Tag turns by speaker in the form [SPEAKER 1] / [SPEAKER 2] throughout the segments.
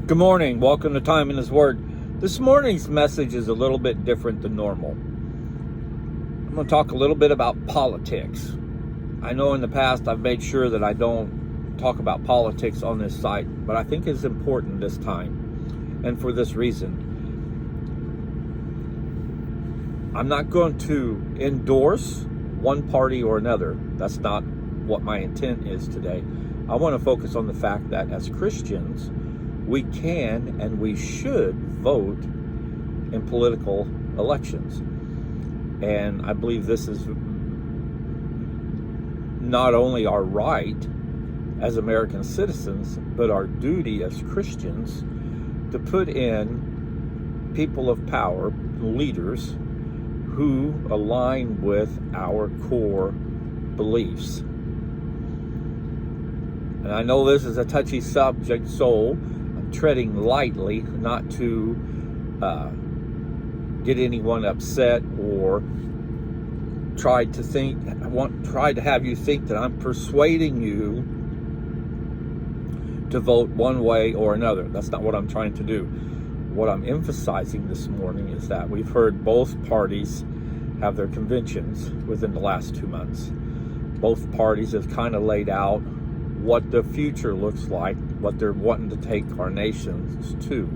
[SPEAKER 1] Good morning. Welcome to Time in His Word. This morning's message is a little bit different than normal. I'm going to talk a little bit about politics. I know in the past I've made sure that I don't talk about politics on this site, but I think it's important this time, and for this reason. I'm not going to endorse one party or another. That's not what my intent is today. I want to focus on the fact that as Christians, we can and we should vote in political elections. And I believe this is not only our right as American citizens, but our duty as Christians to put in people of power, leaders, who align with our core beliefs. And I know this is a touchy subject, so treading lightly, not to get anyone upset or try to have you think that I'm persuading you to vote one way or another. That's not what I'm trying to do. What I'm emphasizing this morning is that we've heard both parties have their conventions within the last 2 months. Both parties have kind of laid out what the future looks like, what they're wanting to take our nations to.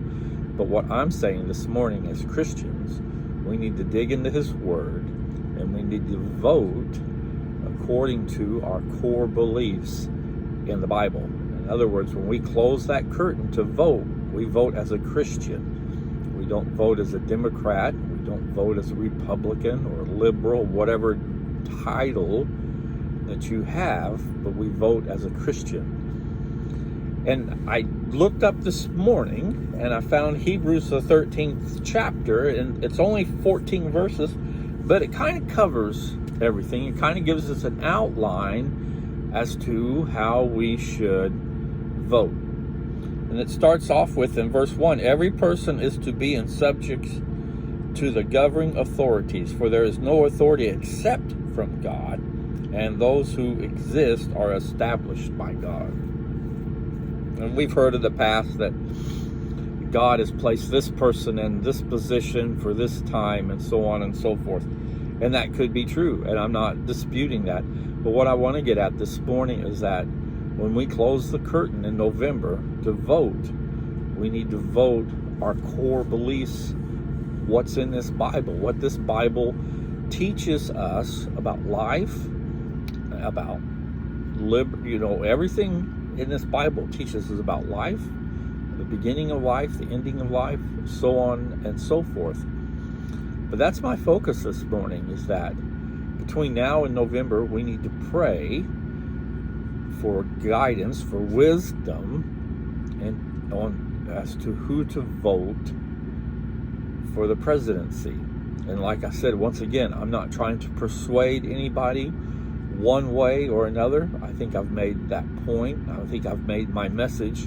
[SPEAKER 1] But what I'm saying this morning as Christians, we need to dig into His Word and we need to vote according to our core beliefs in the Bible. In other words, when we close that curtain to vote, we vote as a Christian. We don't vote as a Democrat. We don't vote as a Republican or liberal, whatever title that you have, but we vote as a Christian. And I looked up this morning and I found Hebrews the 13th chapter, and it's only 14 verses, but it kind of covers everything. It kind of gives us an outline as to how we should vote. And it starts off with, in verse 1, every person is to be in subject to the governing authorities, for there is no authority except from God, and those who exist are established by God. And we've heard in the past that God has placed this person in this position for this time, and so on and so forth. And that could be true, and I'm not disputing that. But what I want to get at this morning is that when we close the curtain in November to vote, we need to vote our core beliefs, what's in this Bible, what this Bible teaches us about life, about everything in this Bible teaches us about life, the beginning of life, the ending of life, so on and so forth. But that's my focus this morning, is that between now and November, we need to pray for guidance, for wisdom, and as to who to vote for the presidency. And like I said, once again, I'm not trying to persuade anybody one way or another. I think I've made that point. I think I've made my message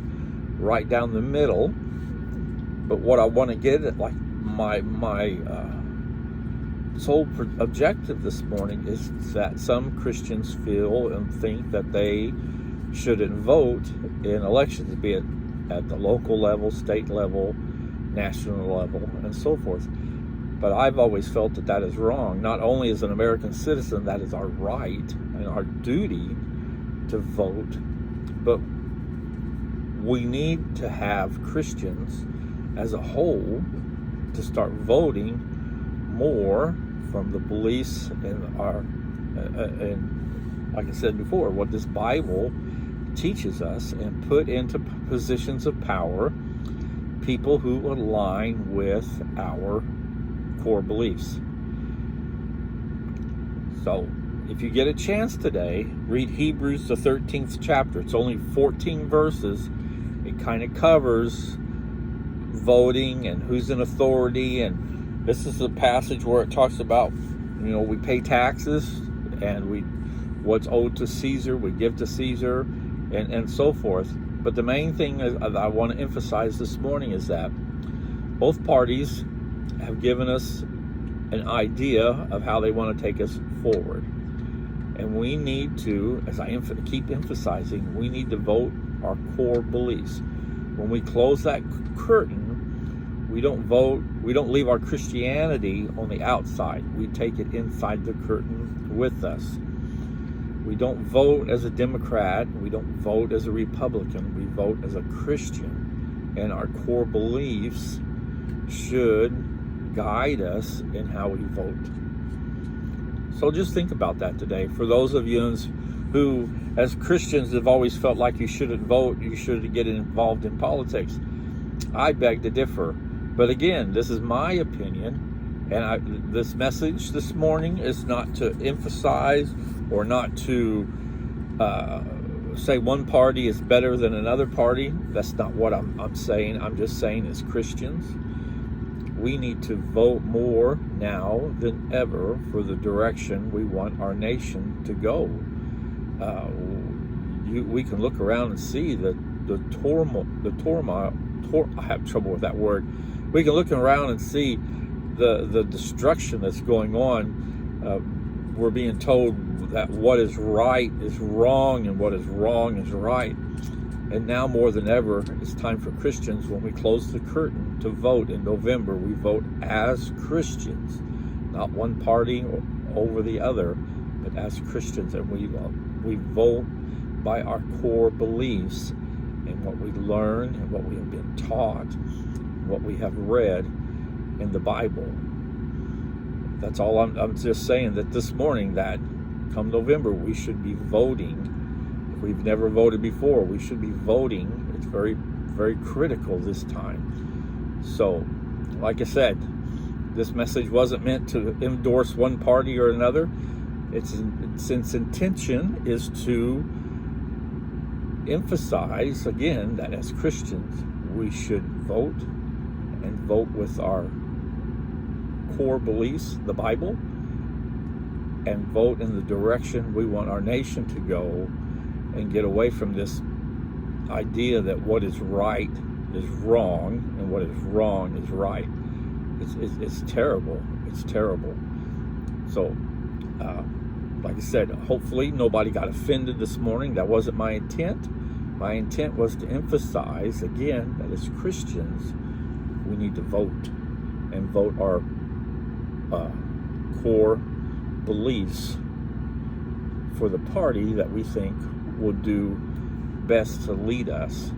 [SPEAKER 1] right down the middle. But what I want to get at, like my sole objective this morning, is that some Christians feel and think that they shouldn't vote in elections, be it at the local level, state level, national level, and so forth. But I've always felt that that is wrong. Not only as an American citizen, that is our right and our duty to vote, but we need to have Christians as a whole to start voting more from the beliefs and like I said before, what this Bible teaches us, and put into positions of power people who align with our core beliefs. So if you get a chance today, read Hebrews the 13th chapter. It's only 14 verses. It kind of covers voting and who's in authority, and this is the passage where it talks about, we pay taxes, and what's owed to Caesar, we give to Caesar, and so forth. But the main thing that I want to emphasize this morning is that both parties have given us an idea of how they want to take us forward. And we need to, as I keep emphasizing, we need to vote our core beliefs. when we close that curtain, we don't vote, we don't leave our Christianity on the outside. We take it inside the curtain with us. We don't vote as a Democrat. We don't vote as a Republican. We vote as a Christian. And our core beliefs should guide us in how we vote. So just think about that today. For those of you who, as Christians, have always felt like you shouldn't vote, you shouldn't get involved in politics, I beg to differ. But again, this is my opinion, and this message this morning is not to emphasize or not to say one party is better than another party. That's not what I'm saying. I'm just saying, as Christians, we need to vote more now than ever for the direction we want our nation to go. We can look around and see the turmoil. I have trouble with that word. We can look around and see the destruction that's going on. We're being told that what is right is wrong and what is wrong is right. And now more than ever, it's time for Christians, when we close the curtain, to vote in November. We vote as Christians, not one party over the other, but as Christians. And we vote by our core beliefs and what we learn and what we have been taught, what we have read in the Bible. That's all. I'm just saying that this morning, that come November, we should be voting. If we've never voted before, we should be voting. It's very, very critical this time. So, like I said, this message wasn't meant to endorse one party or another. Its intention is to emphasize, again, that as Christians, we should vote, and vote with our core beliefs, the Bible, and vote in the direction we want our nation to go, and get away from this idea that what is right is wrong and what is wrong is right. It's terrible. It's terrible. So, like I said, hopefully nobody got offended this morning. That wasn't my intent. My intent was to emphasize, again, that as Christians, we need to vote, and vote our core beliefs for the party that we think will do best to lead us